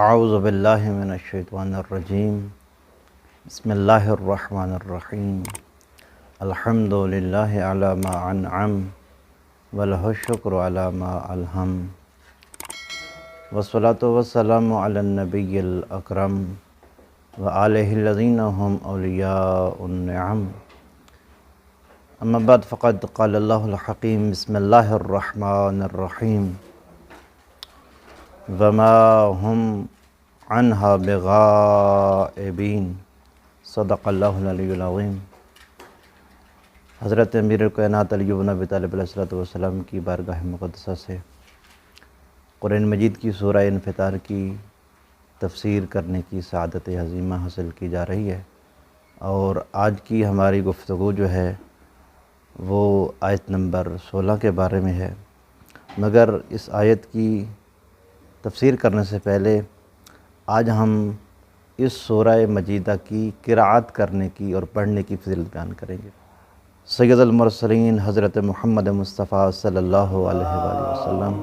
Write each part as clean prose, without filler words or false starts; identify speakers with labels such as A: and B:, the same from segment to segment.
A: اعوذ باللہ من الشیطان الرجیم بسم اللہ الرحمن الرحیم الحمد للہ علی ما انعم وله الشکر علی ما الہم والصلاة والسلام علی النبی الاکرم وآلہ الذین هم اولیاء النعم اما بعد فقد قال اللہ الحکیم بسم اللہ الرحمن الرحیم وما هم عنها بغائبین صدق اللہ العلی العظیم۔ حضرت امیر الکائنات علی بن ابی طالب علیہ السلام کی بارگاہ مقدسہ سے قرآن مجید کی سورہ انفطار کی تفسیر کرنے کی سعادت عظیمہ حاصل کی جا رہی ہے، اور آج کی ہماری گفتگو جو ہے وہ آیت نمبر 16 کے بارے میں ہے۔ مگر اس آیت کی تفسیر کرنے سے پہلے آج ہم اس سورہ مجیدہ کی قراءت کرنے کی اور پڑھنے کی فضیلت بیان کریں گے۔ سید المرسلین حضرت محمد مصطفیٰ صلی اللہ علیہ وآلہ وسلم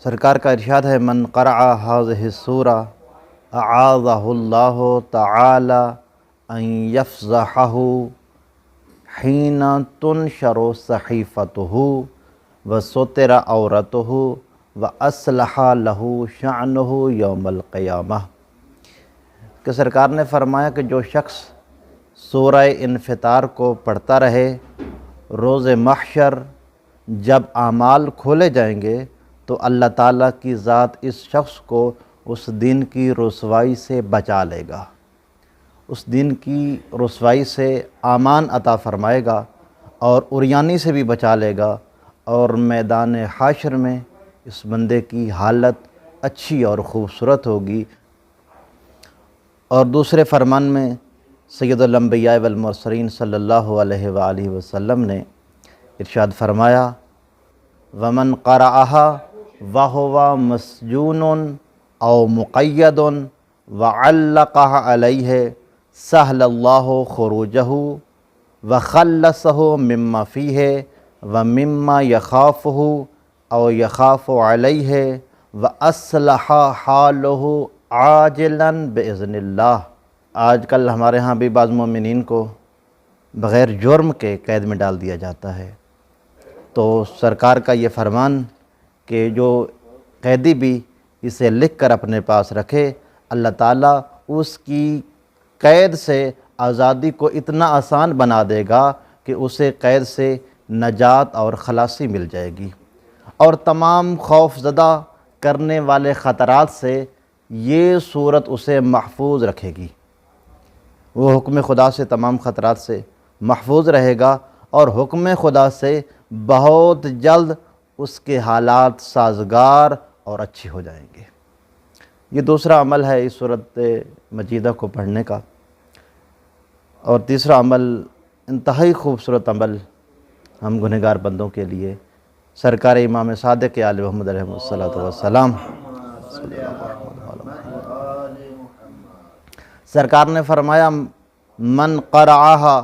A: سرکار کا ارشاد ہے، من قرأ هذه السورة اعاذہ اللہ تعالی ان یفضحہ حین تنشر صحیفتہ وستر عورتہ واصلح لہ شأنہ یوم القیامہ، کہ سرکار نے فرمایا کہ جو شخص سورہ انفطار کو پڑھتا رہے، روز محشر جب اعمال کھولے جائیں گے تو اللہ تعالیٰ کی ذات اس شخص کو اس دن کی رسوائی سے بچا لے گا، اس دن کی رسوائی سے امان عطا فرمائے گا اور عریانی سے بھی بچا لے گا، اور میدان حشر میں اس بندے کی حالت اچھی اور خوبصورت ہوگی۔ اور دوسرے فرمان میں سید الانبیاء والمرسلین صلی اللہ علیہ وآلہ وسلم نے ارشاد فرمایا، ومن قرأها وهو مسجون او مقید وعلق علیہ سہل اللہ خروجہ وخلصہ مما فیہ ومما یخافہ او یخاف علیہ واصلح حالہ عاجلا باذن اللہ۔ آج کل ہمارے ہاں بھی بعض مومنین کو بغیر جرم کے قید میں ڈال دیا جاتا ہے، تو سرکار کا یہ فرمان کہ جو قیدی بھی اسے لکھ کر اپنے پاس رکھے، اللہ تعالیٰ اس کی قید سے آزادی کو اتنا آسان بنا دے گا کہ اسے قید سے نجات اور خلاصی مل جائے گی، اور تمام خوف زدہ کرنے والے خطرات سے یہ صورت اسے محفوظ رکھے گی۔ وہ حکم خدا سے تمام خطرات سے محفوظ رہے گا، اور حکم خدا سے بہت جلد اس کے حالات سازگار اور اچھی ہو جائیں گے۔ یہ دوسرا عمل ہے اس سورۃ مجیدہ کو پڑھنے کا۔ اور تیسرا عمل، انتہائی خوبصورت عمل ہم گنہگار بندوں کے لیے، سرکار امام صادق آل محمد علیہ السلام سرکار نے فرمایا، من قرأها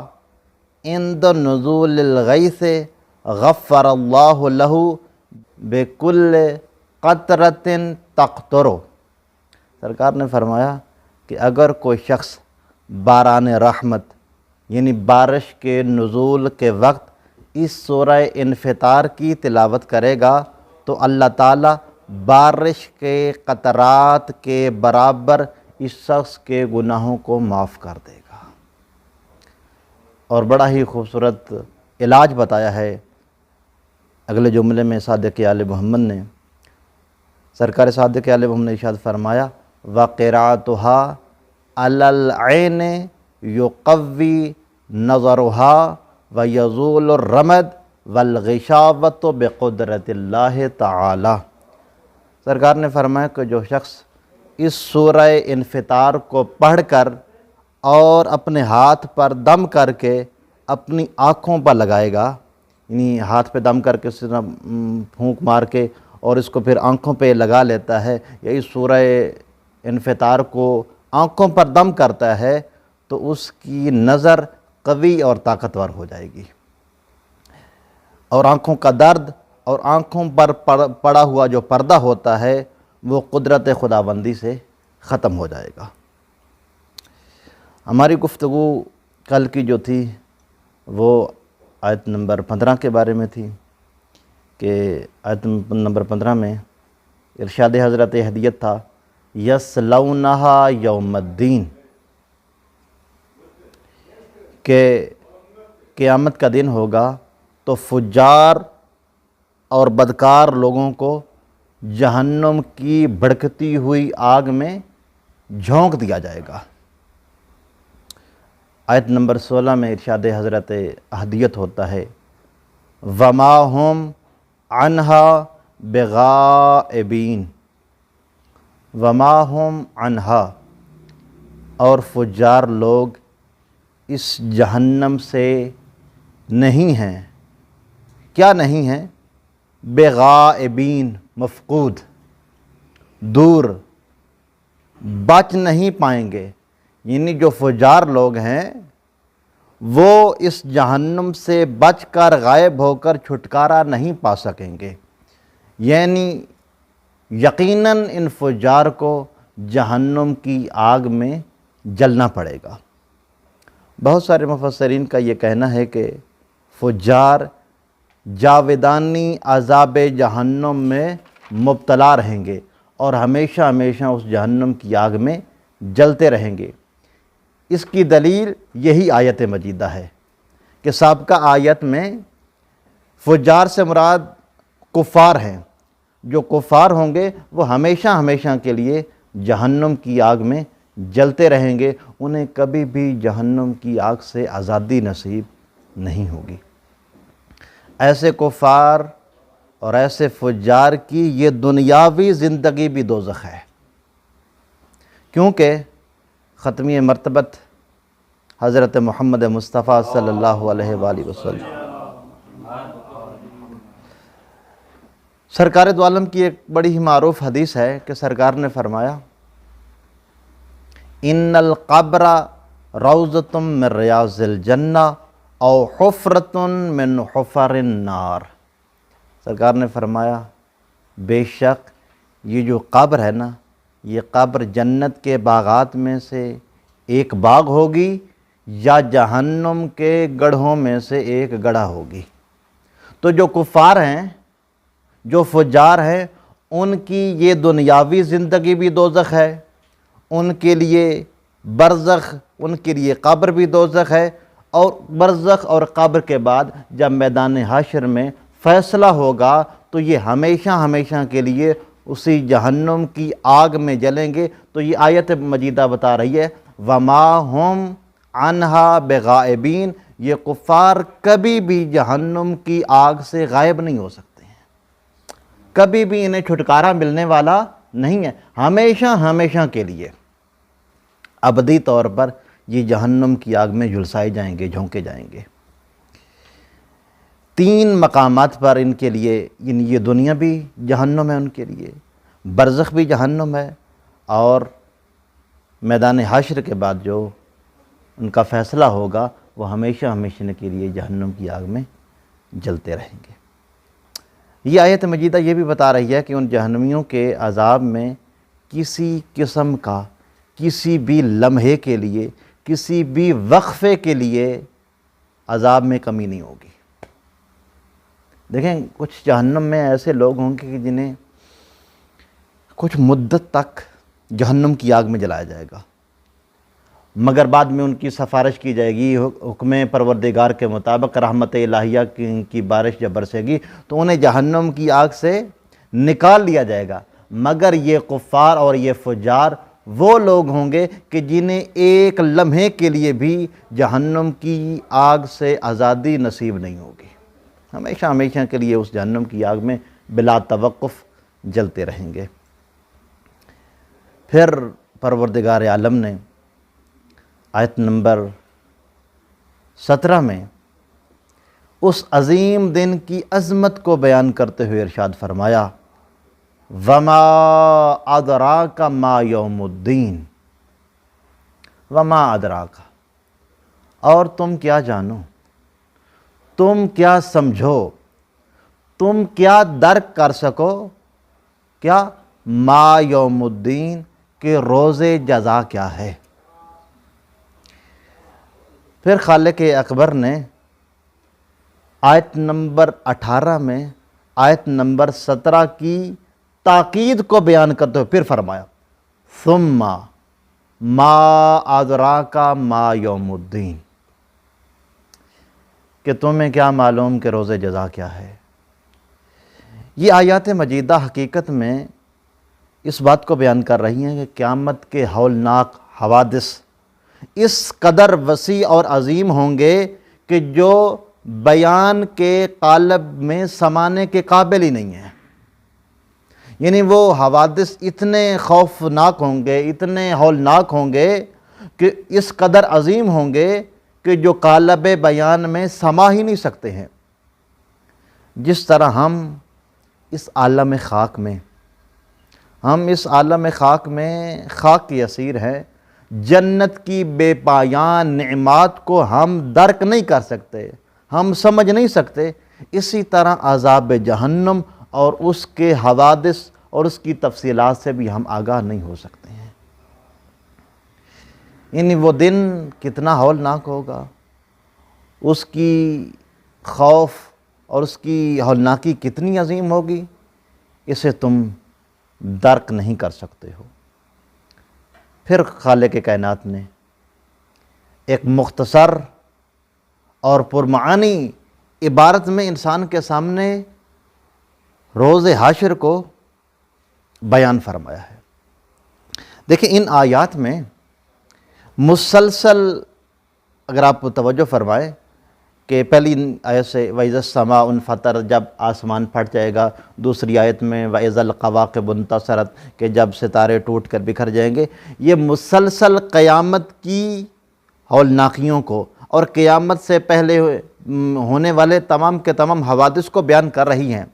A: عند نزول الغیث غفر اللہ لہ بکل قطرۃ تقطر۔ سرکار نے فرمایا کہ اگر کوئی شخص باران رحمت یعنی بارش کے نزول کے وقت اس سورہ انفطار کی تلاوت کرے گا تو اللہ تعالیٰ بارش کے قطرات کے برابر اس شخص کے گناہوں کو معاف کر دے گا۔ اور بڑا ہی خوبصورت علاج بتایا ہے اگلے جملے میں صادق آل محمد نے۔ سرکار صادق آل محمد نے ارشاد فرمایا، وَقِرَأَتُهَا عَلَى الْعَيْنِ يُقَوِّي نَظَرُهَا وَيَزُولُ الرَّمَدُ وَالْغِشَاوَةُ بِقُدْرَةِ اللَّهِ تَعَالَى۔ سرکار نے فرمایا کہ جو شخص اس سورہ انفطار کو پڑھ کر اور اپنے ہاتھ پر دم کر کے اپنی آنکھوں پر لگائے گا، یعنی ہاتھ پہ دم کر کے اس طرح پھونک مار کے اور اس کو پھر آنکھوں پہ لگا لیتا ہے، یا اس سورہ انفطار کو آنکھوں پر دم کرتا ہے، تو اس کی نظر قوی اور طاقتور ہو جائے گی، اور آنکھوں کا درد اور آنکھوں پر پڑا ہوا جو پردہ ہوتا ہے وہ قدرت خداوندی سے ختم ہو جائے گا۔ ہماری گفتگو کل کی جو تھی وہ آیت نمبر 15 کے بارے میں تھی کہ آیت نمبر 15 میں ارشاد حضرت ہدیت تھا یصلونہا یوم الدین، کہ قیامت کا دن ہوگا تو فجار اور بدکار لوگوں کو جہنم کی بھڑکتی ہوئی آگ میں جھونک دیا جائے گا۔ آیت نمبر 16 میں ارشاد حضرت ہدیت ہوتا ہے وما ہم عنہا بغائبین، وما ہم عنہا، اور فجار لوگ اس جہنم سے نہیں ہیں، کیا نہیں ہیں؟ بغائبین، مفقود، دور، بچ نہیں پائیں گے، یعنی جو فجار لوگ ہیں وہ اس جہنم سے بچ کر غائب ہو کر چھٹکارا نہیں پا سکیں گے، یعنی یقیناً ان فجار کو جہنم کی آگ میں جلنا پڑے گا۔ بہت سارے مفسرین کا یہ کہنا ہے کہ فجار جاودانی عذاب جہنم میں مبتلا رہیں گے اور ہمیشہ ہمیشہ اس جہنم کی آگ میں جلتے رہیں گے۔ اس کی دلیل یہی آیت مجیدہ ہے کہ سابقہ آیت میں فجار سے مراد کفار ہیں، جو کفار ہوں گے وہ ہمیشہ ہمیشہ کے لیے جہنم کی آگ میں جلتے رہیں گے، انہیں کبھی بھی جہنم کی آگ سے آزادی نصیب نہیں ہوگی۔ ایسے کفار اور ایسے فجار کی یہ دنیاوی زندگی بھی دوزخ ہے، کیونکہ ختمی مرتبت حضرت محمد مصطفیٰ صلی اللہ علیہ وآلہ وسلم سرکار دو عالم کی ایک بڑی ہی معروف حدیث ہے کہ سرکار نے فرمایا ان القبر روضۃ من ریاض الجنہ او حفرۃ من حفر النار، سرکار نے فرمایا بے شک یہ جو قبر ہے نا، یہ قبر جنت کے باغات میں سے ایک باغ ہوگی یا جہنم کے گڑھوں میں سے ایک گڑھا ہوگی۔ تو جو کفار ہیں، جو فجار ہیں، ان کی یہ دنیاوی زندگی بھی دوزخ ہے، ان کے لیے برزخ، ان کے لیے قبر بھی دوزخ ہے، اور برزخ اور قبر کے بعد جب میدان حشر میں فیصلہ ہوگا تو یہ ہمیشہ ہمیشہ کے لیے اسی جہنم کی آگ میں جلیں گے۔ تو یہ آیت مجیدہ بتا رہی ہے وما ہم عنہا بغائبین، یہ کفار کبھی بھی جہنم کی آگ سے غائب نہیں ہو سکتے ہیں، کبھی بھی انہیں چھٹکارا ملنے والا نہیں ہے، ہمیشہ ہمیشہ کے لیے ابدی طور پر یہ جہنم کی آگ میں جھلسائے جائیں گے، جھونکے جائیں گے۔ 3 مقامات پر ان کے لیے، یعنی یہ دنیا بھی جہنم ہے ان کے لیے، برزخ بھی جہنم ہے، اور میدان حشر کے بعد جو ان کا فیصلہ ہوگا وہ ہمیشہ ہمیشہ کے لیے جہنم کی آگ میں جلتے رہیں گے۔ یہ آیت مجیدہ یہ بھی بتا رہی ہے کہ ان جہنمیوں کے عذاب میں کسی قسم کا، کسی بھی لمحے کے لیے، کسی بھی وقفے کے لیے عذاب میں کمی نہیں ہوگی۔ دیکھیں کچھ جہنم میں ایسے لوگ ہوں گے کہ جنہیں کچھ مدت تک جہنم کی آگ میں جلایا جائے گا، مگر بعد میں ان کی سفارش کی جائے گی، حکم پروردگار کے مطابق رحمت الہیہ کی بارش جب برسے گی تو انہیں جہنم کی آگ سے نکال لیا جائے گا، مگر یہ کفار اور یہ فجار وہ لوگ ہوں گے کہ جنہیں ایک لمحے کے لیے بھی جہنم کی آگ سے آزادی نصیب نہیں ہوگی، ہمیشہ ہمیشہ کے لیے اس جہنم کی آگ میں بلا توقف جلتے رہیں گے۔ پھر پروردگار عالم نے آیت نمبر 17 میں اس عظیم دن کی عظمت کو بیان کرتے ہوئے ارشاد فرمایا وما ادراک ما یوم الدین، وما ادراک، اور تم کیا جانو، تم کیا سمجھو، تم کیا درک کر سکو کیا ما یوم الدین کہ روز جزا کیا ہے۔ پھر خالق اکبر نے آیت نمبر 18 میں آیت نمبر 17 کی تاکید کو بیان کرتے ہوئے پھر فرمایا ثم ما ادراک ما یوم الدین، کہ تمہیں کیا معلوم کہ روز جزا کیا ہے۔ یہ آیات مجیدہ حقیقت میں اس بات کو بیان کر رہی ہیں کہ قیامت کے ہولناک حوادث اس قدر وسیع اور عظیم ہوں گے کہ جو بیان کے قالب میں سمانے کے قابل ہی نہیں ہیں۔ یعنی وہ حوادث اتنے خوفناک ہوں گے، اتنے ہولناک ہوں گے کہ اس قدر عظیم ہوں گے کہ جو قالب بیان میں سما ہی نہیں سکتے ہیں۔ جس طرح ہم اس عالم خاک میں خاک کی اسیر ہیں، جنت کی بے پایان نعمات کو ہم درک نہیں کر سکتے، ہم سمجھ نہیں سکتے، اسی طرح عذاب جہنم اور اس کے حوادث اور اس کی تفصیلات سے بھی ہم آگاہ نہیں ہو سکتے ہیں۔ یعنی وہ دن کتنا ہولناک ہوگا، اس کی خوف اور اس کی ہولناکی کتنی عظیم ہوگی، اسے تم درک نہیں کر سکتے ہو۔ پھر خالق کائنات نے ایک مختصر اور پرمعانی عبارت میں انسان کے سامنے روز حشر کو بیان فرمایا ہے۔ دیکھیں ان آیات میں مسلسل اگر آپ توجہ فرمائیں کہ پہلی آیت سے وَإِذَا السَّمَاءُ انفطرت، جب آسمان پھٹ جائے گا، دوسری آیت میں وَإِذَا الْكَوَاكِبُ انتثرت کہ جب ستارے ٹوٹ کر بکھر جائیں گے، یہ مسلسل قیامت کی ہولناکیوں کو اور قیامت سے پہلے ہونے والے تمام کے تمام حوادث کو بیان کر رہی ہیں۔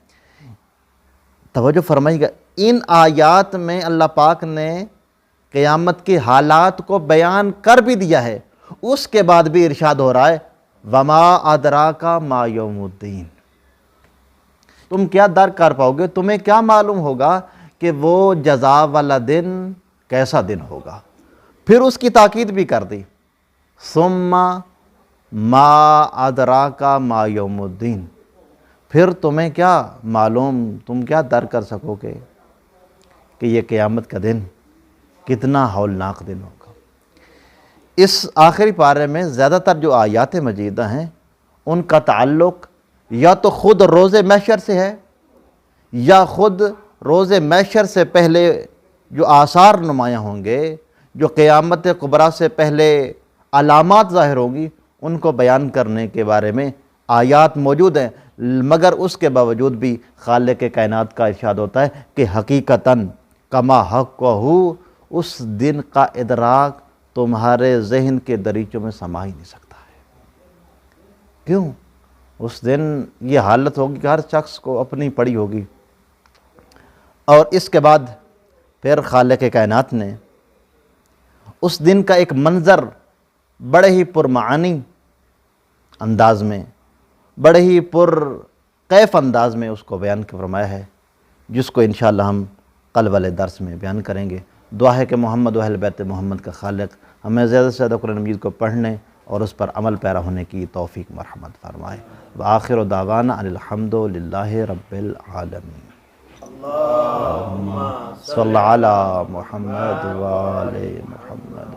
A: توجہ فرمائیے گا، ان آیات میں اللہ پاک نے قیامت کے حالات کو بیان کر بھی دیا ہے، اس کے بعد بھی ارشاد ہو رہا ہے وَمَا أَدْرَاكَ مَا يَوْمُ الدِّينِ، تم کیا درک کر پاؤ گے، تمہیں کیا معلوم ہوگا کہ وہ جزا والا دن کیسا دن ہوگا۔ پھر اس کی تاکید بھی کر دی ثُمَّ مَا أَدْرَاكَ مَا يَوْمُ الدِّينِ، پھر تمہیں کیا معلوم، تم کیا درک کر سکو گے کہ یہ قیامت کا دن کتنا ہولناک دن ہوگا۔ اس آخری پارے میں زیادہ تر جو آیات مجیدہ ہیں ان کا تعلق یا تو خود روز محشر سے ہے، یا خود روز محشر سے پہلے جو آثار نمایاں ہوں گے، جو قیامت کبریٰ سے پہلے علامات ظاہر ہوں گی، ان کو بیان کرنے کے بارے میں آیات موجود ہیں، مگر اس کے باوجود بھی خالق کائنات کا ارشاد ہوتا ہے کہ حقیقتاً کما حق اس دن کا ادراک تمہارے ذہن کے دریچوں میں سما ہی نہیں سکتا ہے۔ کیوں؟ اس دن یہ حالت ہوگی کہ ہر شخص کو اپنی پڑی ہوگی۔ اور اس کے بعد پھر خالق کائنات نے اس دن کا ایک منظر بڑے ہی پرمعانی انداز میں، بڑے ہی پرکیف انداز میں اس کو بیان فرمایا ہے، جس کو انشاءاللہ ہم کل والے درس میں بیان کریں گے۔ دعا ہے کہ محمد و اہل بیت محمد کا خالق ہمیں زیادہ سے زیادہ قرآن مجید کو پڑھنے اور اس پر عمل پیرا ہونے کی توفیق مرحمت فرمائے۔ وآخر دعوانا ان الحمد للہ رب العالمین۔ اللہم صل علی محمد و آل محمد